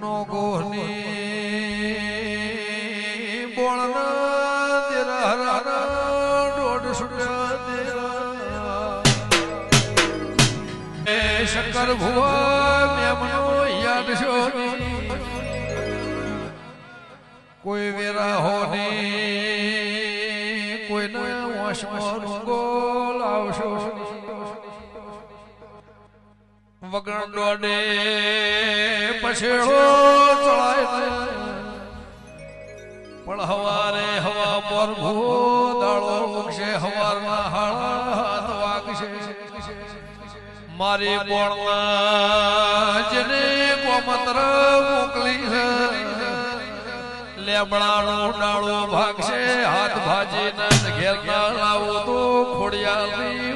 નો ગોહની બોળના તેરા હરાના ડોડ સુટ્યા તેરા એ શંકર ભુવા મેમનો યાદ છો કોઈ વેરા હોની કોઈ ના વશમાં ગોલ આવશો વગણ ડોડે પછેડો ચડાય પણ હવારે હવા પર ભૂ દાળો ઉગશે હવારના હાથ વાગશે મારી બોળમાં જેને કોમત્ર મોકલી છે લેબડાનું ડાળો ભાગશે હાથ ભાજીને ઘેર ના લાવો તો ખોડિયાની